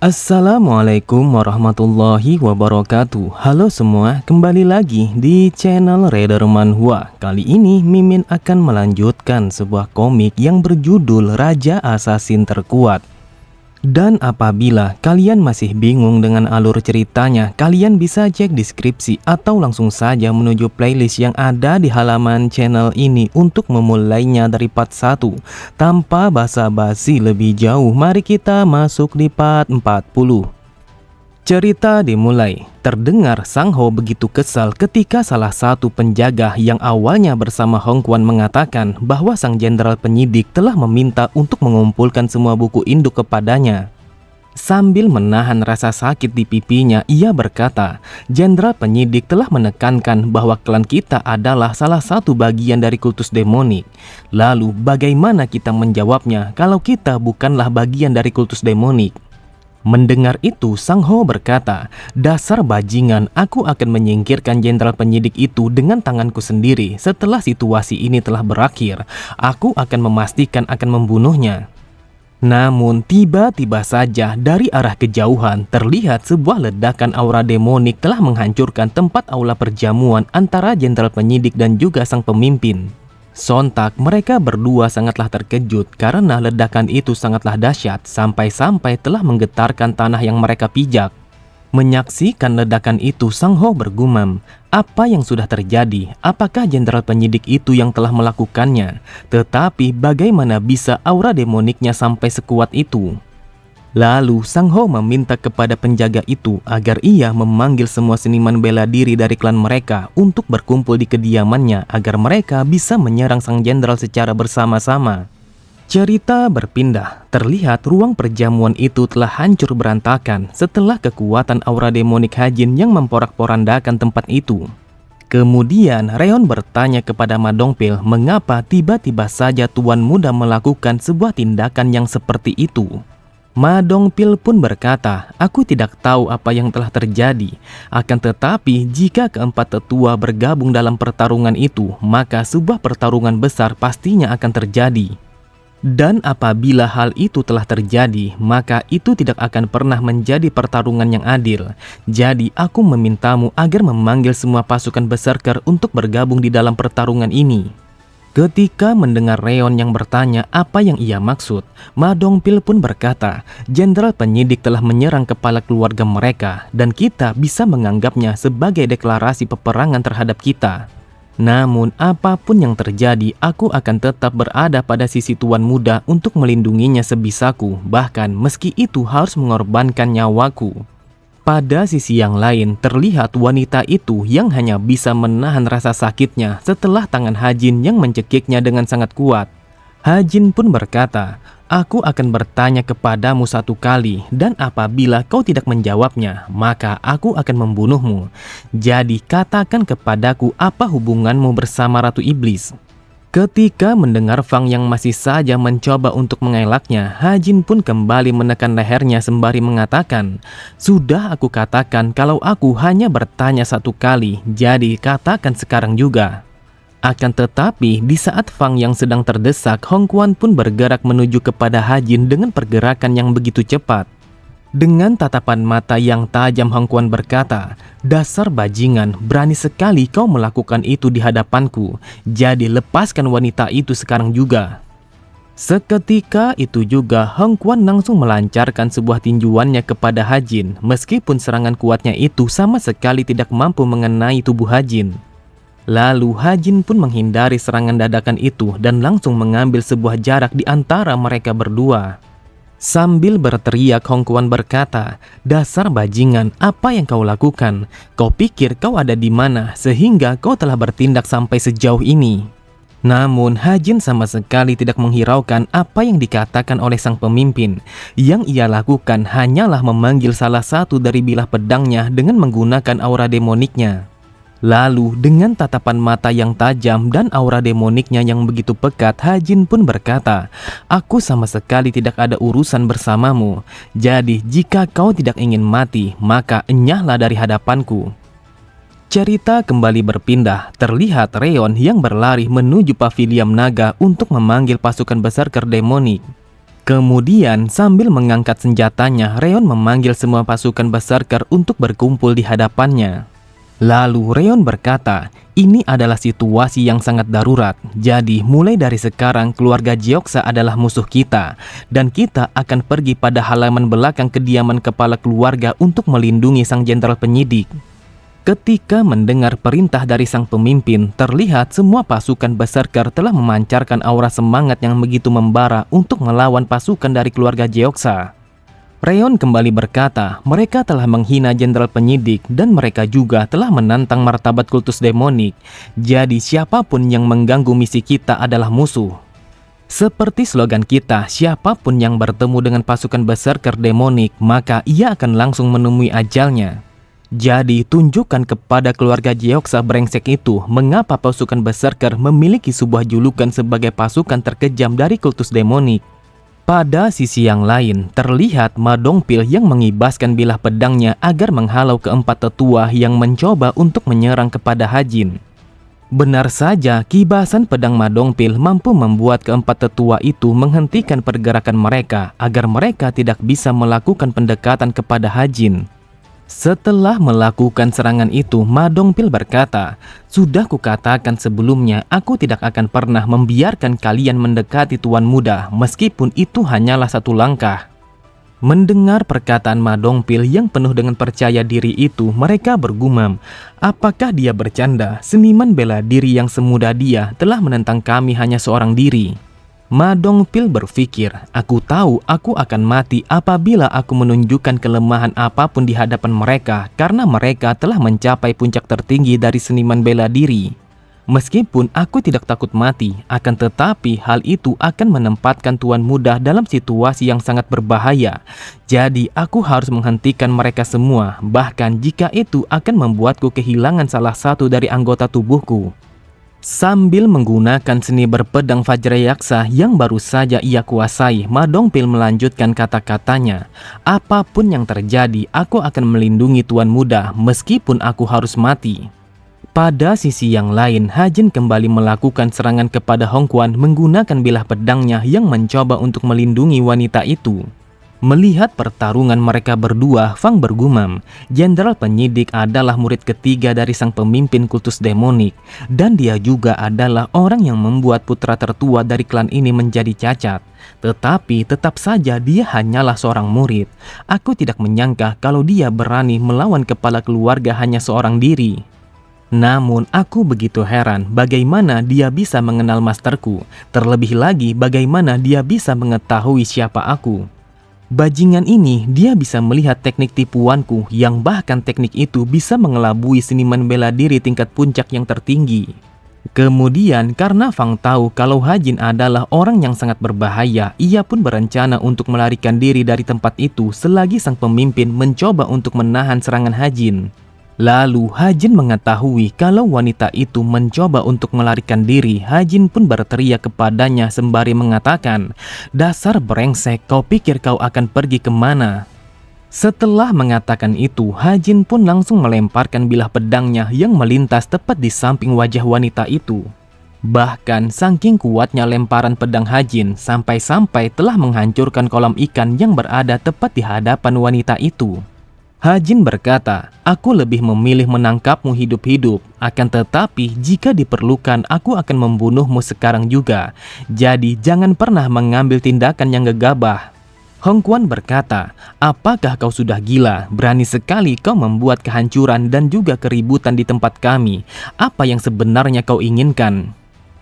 Assalamualaikum warahmatullahi wabarakatuh. Halo semua, kembali lagi di channel Raider Manhwa. Kali ini Mimin akan melanjutkan sebuah komik yang berjudul Raja Asasin Terkuat. Dan apabila kalian masih bingung dengan alur ceritanya, kalian bisa cek deskripsi atau langsung saja menuju playlist yang ada di halaman channel ini untuk memulainya dari part 1. Tanpa basa-basi lebih jauh, mari kita masuk di part 40. Cerita dimulai. Terdengar Sang Ho begitu kesal ketika salah satu penjaga yang awalnya bersama Hong Quan mengatakan bahwa sang jenderal penyidik telah meminta untuk mengumpulkan semua buku induk kepadanya. Sambil menahan rasa sakit di pipinya, ia berkata, jenderal penyidik telah menekankan bahwa klan kita adalah salah satu bagian dari kultus demonik. Lalu bagaimana kita menjawabnya kalau kita bukanlah bagian dari kultus demonik? Mendengar itu, Sang Ho berkata, dasar bajingan, aku akan menyingkirkan jenderal penyidik itu dengan tanganku sendiri. Setelah situasi ini telah berakhir, aku akan memastikan akan membunuhnya. Namun tiba-tiba saja dari arah kejauhan terlihat sebuah ledakan aura demonik telah menghancurkan tempat aula perjamuan antara jenderal penyidik dan juga sang pemimpin. Sontak mereka berdua sangatlah terkejut karena ledakan itu sangatlah dahsyat sampai-sampai telah menggetarkan tanah yang mereka pijak. Menyaksikan ledakan itu, Sang Ho bergumam, apa yang sudah terjadi? Apakah jenderal penyidik itu yang telah melakukannya? Tetapi bagaimana bisa aura demoniknya sampai sekuat itu? Lalu Sang Ho meminta kepada penjaga itu agar ia memanggil semua seniman bela diri dari klan mereka untuk berkumpul di kediamannya agar mereka bisa menyerang sang jenderal secara bersama-sama. Cerita berpindah, terlihat ruang perjamuan itu telah hancur berantakan setelah kekuatan aura demonik Hajin yang memporak-porandakan tempat itu. Kemudian Reon bertanya kepada Ma Dongpil mengapa tiba-tiba saja Tuan Muda melakukan sebuah tindakan yang seperti itu. Ma Dongpil pun berkata, aku tidak tahu apa yang telah terjadi. Akan tetapi jika keempat tetua bergabung dalam pertarungan itu, maka sebuah pertarungan besar pastinya akan terjadi. Dan apabila hal itu telah terjadi, maka itu tidak akan pernah menjadi pertarungan yang adil. Jadi aku memintamu agar memanggil semua pasukan berserker untuk bergabung di dalam pertarungan ini. Ketika mendengar Reon yang bertanya apa yang ia maksud, Ma Dongpil pun berkata, jenderal penyidik telah menyerang kepala keluarga mereka dan kita bisa menganggapnya sebagai deklarasi peperangan terhadap kita. Namun apapun yang terjadi, aku akan tetap berada pada sisi Tuan Muda untuk melindunginya sebisaku, bahkan meski itu harus mengorbankan nyawaku. Pada sisi yang lain, terlihat wanita itu yang hanya bisa menahan rasa sakitnya setelah tangan Hajin yang mencekiknya dengan sangat kuat. Hajin pun berkata, aku akan bertanya kepadamu satu kali dan apabila kau tidak menjawabnya, maka aku akan membunuhmu. Jadi katakan kepadaku apa hubunganmu bersama Ratu Iblis. Ketika mendengar Fang yang masih saja mencoba untuk mengelaknya, Hajin pun kembali menekan lehernya sembari mengatakan, sudah aku katakan kalau aku hanya bertanya satu kali, jadi katakan sekarang juga. Akan tetapi di saat Fang yang sedang terdesak, Hong Quan pun bergerak menuju kepada Hajin dengan pergerakan yang begitu cepat. Dengan tatapan mata yang tajam, Hong Quan berkata, dasar bajingan, berani sekali kau melakukan itu di hadapanku. Jadi lepaskan wanita itu sekarang juga. Seketika itu juga Hong Quan langsung melancarkan sebuah tinjuannya kepada Hajin, meskipun serangan kuatnya itu sama sekali tidak mampu mengenai tubuh Hajin. Lalu Hajin pun menghindari serangan dadakan itu dan langsung mengambil sebuah jarak di antara mereka berdua. Sambil berteriak, Hong Quan berkata, dasar bajingan, apa yang kau lakukan? Kau pikir kau ada di mana sehingga kau telah bertindak sampai sejauh ini? Namun Hajin sama sekali tidak menghiraukan apa yang dikatakan oleh sang pemimpin. Yang ia lakukan hanyalah memanggil salah satu dari bilah pedangnya dengan menggunakan aura demoniknya. Lalu dengan tatapan mata yang tajam dan aura demoniknya yang begitu pekat, Hajin pun berkata, aku sama sekali tidak ada urusan bersamamu. Jadi jika kau tidak ingin mati, maka enyahlah dari hadapanku. Cerita kembali berpindah, terlihat Reon yang berlari menuju pavilion naga untuk memanggil pasukan berserker demonik. Kemudian sambil mengangkat senjatanya, Reon memanggil semua pasukan berserker untuk berkumpul di hadapannya. Lalu Reon berkata, ini adalah situasi yang sangat darurat. Jadi mulai dari sekarang keluarga Jeoksa adalah musuh kita. Dan kita akan pergi pada halaman belakang kediaman kepala keluarga untuk melindungi sang jenderal penyidik. Ketika mendengar perintah dari sang pemimpin, terlihat semua pasukan berserker telah memancarkan aura semangat yang begitu membara untuk melawan pasukan dari keluarga Jeoksa. Reon kembali berkata, mereka telah menghina jenderal penyidik dan mereka juga telah menantang martabat kultus demonik. Jadi siapapun yang mengganggu misi kita adalah musuh. Seperti slogan kita, siapapun yang bertemu dengan pasukan berserker demonik, maka ia akan langsung menemui ajalnya. Jadi tunjukkan kepada keluarga Jeoksa brengsek itu mengapa pasukan berserker memiliki sebuah julukan sebagai pasukan terkejam dari kultus demonik. Pada sisi yang lain, terlihat Ma Dongpil yang mengibaskan bilah pedangnya agar menghalau keempat tetua yang mencoba untuk menyerang kepada Hajin. Benar saja, kibasan pedang Ma Dongpil mampu membuat keempat tetua itu menghentikan pergerakan mereka agar mereka tidak bisa melakukan pendekatan kepada Hajin. Setelah melakukan serangan itu, Ma Dongpil berkata, sudah kukatakan sebelumnya, aku tidak akan pernah membiarkan kalian mendekati Tuan Muda, meskipun itu hanyalah satu langkah. Mendengar perkataan Ma Dongpil yang penuh dengan percaya diri itu, mereka bergumam, apakah dia bercanda? Seniman bela diri yang semudah dia telah menentang kami hanya seorang diri. Ma Dongpil berpikir, aku tahu aku akan mati apabila aku menunjukkan kelemahan apapun di hadapan mereka karena mereka telah mencapai puncak tertinggi dari seniman bela diri. Meskipun aku tidak takut mati, akan tetapi hal itu akan menempatkan Tuan Muda dalam situasi yang sangat berbahaya. Jadi aku harus menghentikan mereka semua, bahkan jika itu akan membuatku kehilangan salah satu dari anggota tubuhku. Sambil menggunakan seni berpedang Vajrayaksa yang baru saja ia kuasai, Ma Dongpil melanjutkan kata-katanya. Apapun yang terjadi, aku akan melindungi Tuan Muda meskipun aku harus mati. Pada sisi yang lain, Hajin kembali melakukan serangan kepada Hongquan menggunakan bilah pedangnya yang mencoba untuk melindungi wanita itu. Melihat pertarungan mereka berdua, Fang bergumam, jenderal penyidik adalah murid ketiga dari sang pemimpin kultus demonik, dan dia juga adalah orang yang membuat putra tertua dari klan ini menjadi cacat. Tetapi tetap saja dia hanyalah seorang murid. Aku tidak menyangka kalau dia berani melawan kepala keluarga hanya seorang diri. Namun aku begitu heran bagaimana dia bisa mengenal masterku, terlebih lagi bagaimana dia bisa mengetahui siapa aku. Bajingan ini, dia bisa melihat teknik tipuanku yang bahkan teknik itu bisa mengelabui seniman bela diri tingkat puncak yang tertinggi. Kemudian karena Fang tahu kalau Hajin adalah orang yang sangat berbahaya, ia pun berencana untuk melarikan diri dari tempat itu selagi sang pemimpin mencoba untuk menahan serangan Hajin. Lalu Hajin mengetahui kalau wanita itu mencoba untuk melarikan diri. Hajin pun berteriak kepadanya sembari mengatakan, dasar brengsek, kau pikir kau akan pergi kemana? Setelah mengatakan itu, Hajin pun langsung melemparkan bilah pedangnya yang melintas tepat di samping wajah wanita itu. Bahkan saking kuatnya lemparan pedang Hajin sampai-sampai telah menghancurkan kolam ikan yang berada tepat di hadapan wanita itu. Hajin berkata, aku lebih memilih menangkapmu hidup-hidup, akan tetapi jika diperlukan aku akan membunuhmu sekarang juga. Jadi jangan pernah mengambil tindakan yang gegabah. Hongquan berkata, apakah kau sudah gila? Berani sekali kau membuat kehancuran dan juga keributan di tempat kami. Apa yang sebenarnya kau inginkan?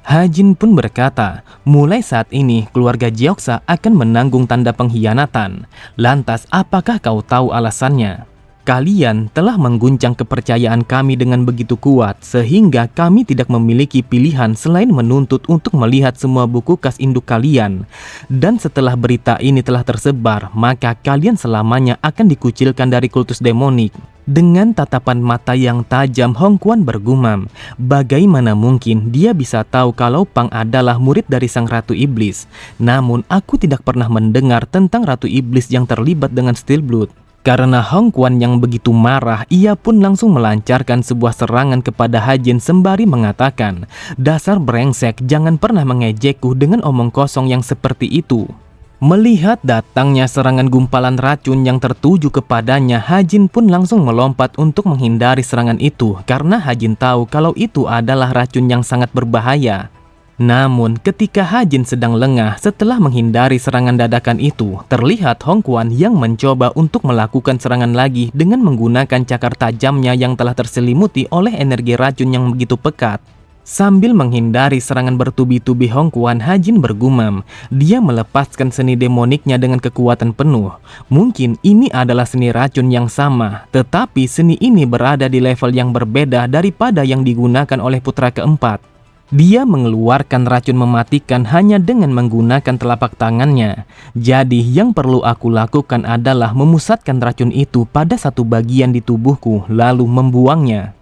Hajin pun berkata, mulai saat ini keluarga Jeoksa akan menanggung tanda pengkhianatan. Lantas apakah kau tahu alasannya? Kalian telah mengguncang kepercayaan kami dengan begitu kuat sehingga kami tidak memiliki pilihan selain menuntut untuk melihat semua buku kas induk kalian. Dan setelah berita ini telah tersebar, maka kalian selamanya akan dikucilkan dari kultus demonik. Dengan tatapan mata yang tajam, Hongquan bergumam, bagaimana mungkin dia bisa tahu kalau Pang adalah murid dari sang Ratu Iblis? Namun aku tidak pernah mendengar tentang Ratu Iblis yang terlibat dengan Steelblood. Karena Hongquan yang begitu marah, ia pun langsung melancarkan sebuah serangan kepada Hajin sembari mengatakan, dasar brengsek, jangan pernah mengejekku dengan omong kosong yang seperti itu. Melihat datangnya serangan gumpalan racun yang tertuju kepadanya, Hajin pun langsung melompat untuk menghindari serangan itu karena Hajin tahu kalau itu adalah racun yang sangat berbahaya. Namun ketika Hajin sedang lengah setelah menghindari serangan dadakan itu, terlihat Hong Quan yang mencoba untuk melakukan serangan lagi dengan menggunakan cakar tajamnya yang telah terselimuti oleh energi racun yang begitu pekat. Sambil menghindari serangan bertubi-tubi Hong Quan, Hajin bergumam. Dia melepaskan seni demoniknya dengan kekuatan penuh. Mungkin ini adalah seni racun yang sama, tetapi seni ini berada di level yang berbeda daripada yang digunakan oleh putra keempat. Dia mengeluarkan racun mematikan hanya dengan menggunakan telapak tangannya. Jadi yang perlu aku lakukan adalah memusatkan racun itu pada satu bagian di tubuhku, lalu membuangnya.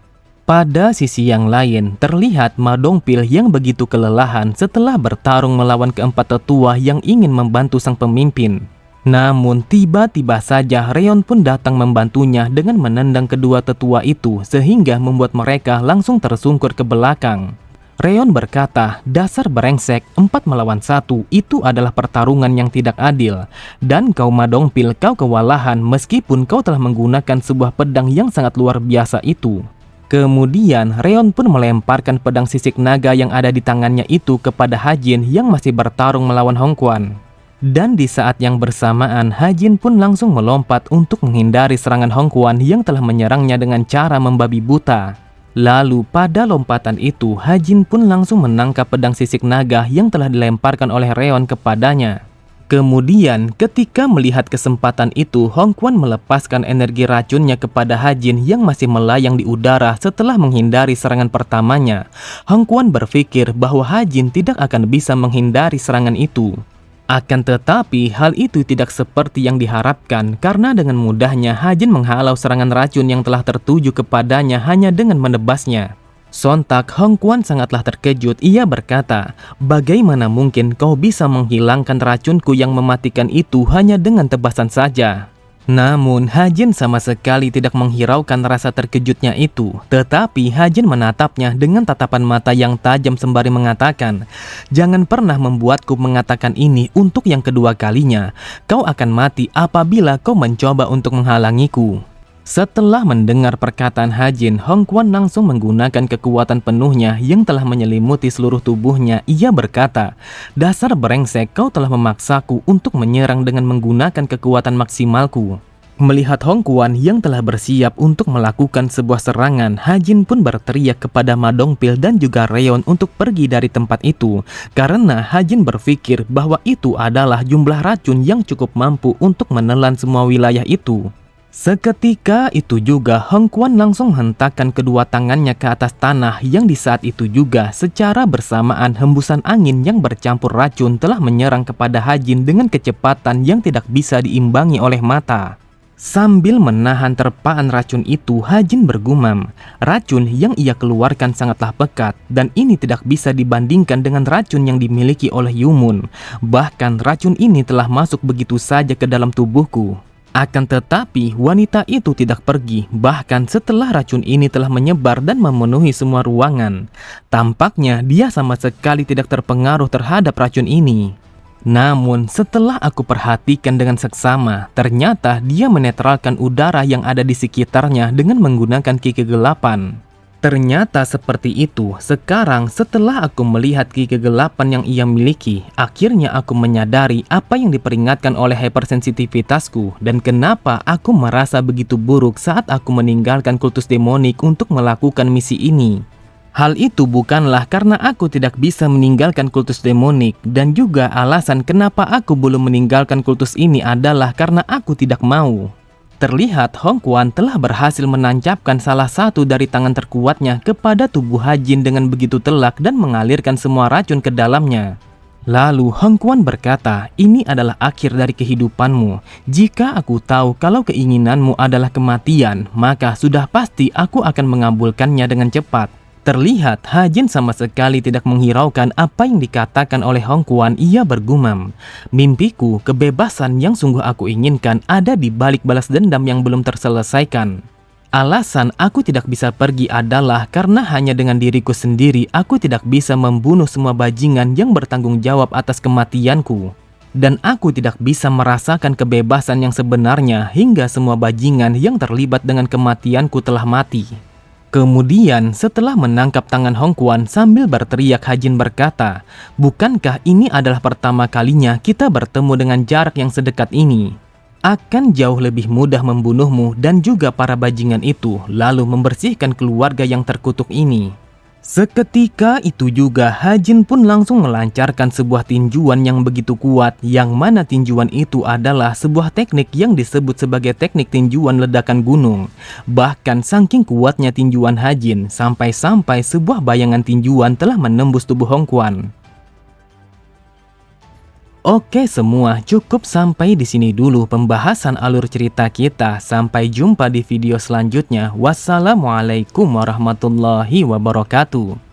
Pada sisi yang lain, terlihat Ma Dongpil yang begitu kelelahan setelah bertarung melawan keempat tetua yang ingin membantu sang pemimpin. Namun tiba-tiba saja Reon pun datang membantunya dengan menendang kedua tetua itu sehingga membuat mereka langsung tersungkur ke belakang. Reon berkata, dasar brengsek, 4 melawan 1 itu adalah pertarungan yang tidak adil. Dan kau Ma Dongpil, kau kewalahan meskipun kau telah menggunakan sebuah pedang yang sangat luar biasa itu. Kemudian Reon pun melemparkan pedang sisik naga yang ada di tangannya itu kepada Hajin yang masih bertarung melawan Hong Quan. Dan di saat yang bersamaan, Hajin pun langsung melompat untuk menghindari serangan Hong Quan yang telah menyerangnya dengan cara membabi buta. Lalu pada lompatan itu, Hajin pun langsung menangkap pedang sisik naga yang telah dilemparkan oleh Reon kepadanya. Kemudian ketika melihat kesempatan itu, Hong Quan melepaskan energi racunnya kepada Hajin yang masih melayang di udara setelah menghindari serangan pertamanya. Hong Quan berpikir bahwa Hajin tidak akan bisa menghindari serangan itu. Akan tetapi hal itu tidak seperti yang diharapkan karena dengan mudahnya Hajin menghalau serangan racun yang telah tertuju kepadanya hanya dengan menebasnya. Sontak Hong Quan sangatlah terkejut. Ia berkata, bagaimana mungkin kau bisa menghilangkan racunku yang mematikan itu hanya dengan tebasan saja? Namun Hajin sama sekali tidak menghiraukan rasa terkejutnya itu. Tetapi Hajin menatapnya dengan tatapan mata yang tajam sembari mengatakan, jangan pernah membuatku mengatakan ini untuk yang kedua kalinya. Kau akan mati apabila kau mencoba untuk menghalangiku. Setelah mendengar perkataan Hajin, Hong Quan langsung menggunakan kekuatan penuhnya yang telah menyelimuti seluruh tubuhnya. Ia berkata, dasar brengsek, kau telah memaksaku untuk menyerang dengan menggunakan kekuatan maksimalku. Melihat Hong Quan yang telah bersiap untuk melakukan sebuah serangan, Hajin pun berteriak kepada Ma Dongpil dan juga Reon untuk pergi dari tempat itu. Karena Hajin berpikir bahwa itu adalah jumlah racun yang cukup mampu untuk menelan semua wilayah itu. Seketika itu juga Hong Quan langsung hentakkan kedua tangannya ke atas tanah yang di saat itu juga secara bersamaan hembusan angin yang bercampur racun telah menyerang kepada Hajin dengan kecepatan yang tidak bisa diimbangi oleh mata. Sambil menahan terpaan racun itu, Hajin bergumam, racun yang ia keluarkan sangatlah pekat dan ini tidak bisa dibandingkan dengan racun yang dimiliki oleh Yumun. Bahkan racun ini telah masuk begitu saja ke dalam tubuhku. Akan tetapi wanita itu tidak pergi, bahkan setelah racun ini telah menyebar dan memenuhi semua ruangan. Tampaknya dia sama sekali tidak terpengaruh terhadap racun ini. Namun setelah aku perhatikan dengan seksama, ternyata dia menetralkan udara yang ada di sekitarnya dengan menggunakan ki kegelapan. Ternyata seperti itu. Sekarang setelah aku melihat ki kegelapan yang ia miliki, akhirnya aku menyadari apa yang diperingatkan oleh hypersensitivitasku dan kenapa aku merasa begitu buruk saat aku meninggalkan kultus demonik untuk melakukan misi ini. Hal itu bukanlah karena aku tidak bisa meninggalkan kultus demonik, dan juga alasan kenapa aku belum meninggalkan kultus ini adalah karena aku tidak mau. Terlihat Hong Quan telah berhasil menancapkan salah satu dari tangan terkuatnya kepada tubuh Hajin dengan begitu telak dan mengalirkan semua racun ke dalamnya. Lalu Hong Quan berkata, ini adalah akhir dari kehidupanmu. Jika aku tahu kalau keinginanmu adalah kematian, maka sudah pasti aku akan mengabulkannya dengan cepat. Terlihat Hajin sama sekali tidak menghiraukan apa yang dikatakan oleh Hong Quan. Ia bergumam, mimpiku, kebebasan yang sungguh aku inginkan ada di balik balas dendam yang belum terselesaikan. Alasan aku tidak bisa pergi adalah karena hanya dengan diriku sendiri aku tidak bisa membunuh semua bajingan yang bertanggung jawab atas kematianku. Dan aku tidak bisa merasakan kebebasan yang sebenarnya hingga semua bajingan yang terlibat dengan kematianku telah mati. Kemudian setelah menangkap tangan Hong Quan sambil berteriak, Hajin berkata, "Bukankah ini adalah pertama kalinya kita bertemu dengan jarak yang sedekat ini? Akan jauh lebih mudah membunuhmu dan juga para bajingan itu, lalu membersihkan keluarga yang terkutuk ini." Seketika itu juga Hajin pun langsung melancarkan sebuah tinjuan yang begitu kuat, yang mana tinjuan itu adalah sebuah teknik yang disebut sebagai teknik tinjuan ledakan gunung. Bahkan saking kuatnya tinjuan Hajin, sampai-sampai sebuah bayangan tinjuan telah menembus tubuh Hong Quan. Oke semua, cukup sampai di sini dulu pembahasan alur cerita kita. Sampai jumpa di video selanjutnya. Wassalamualaikum warahmatullahi wabarakatuh.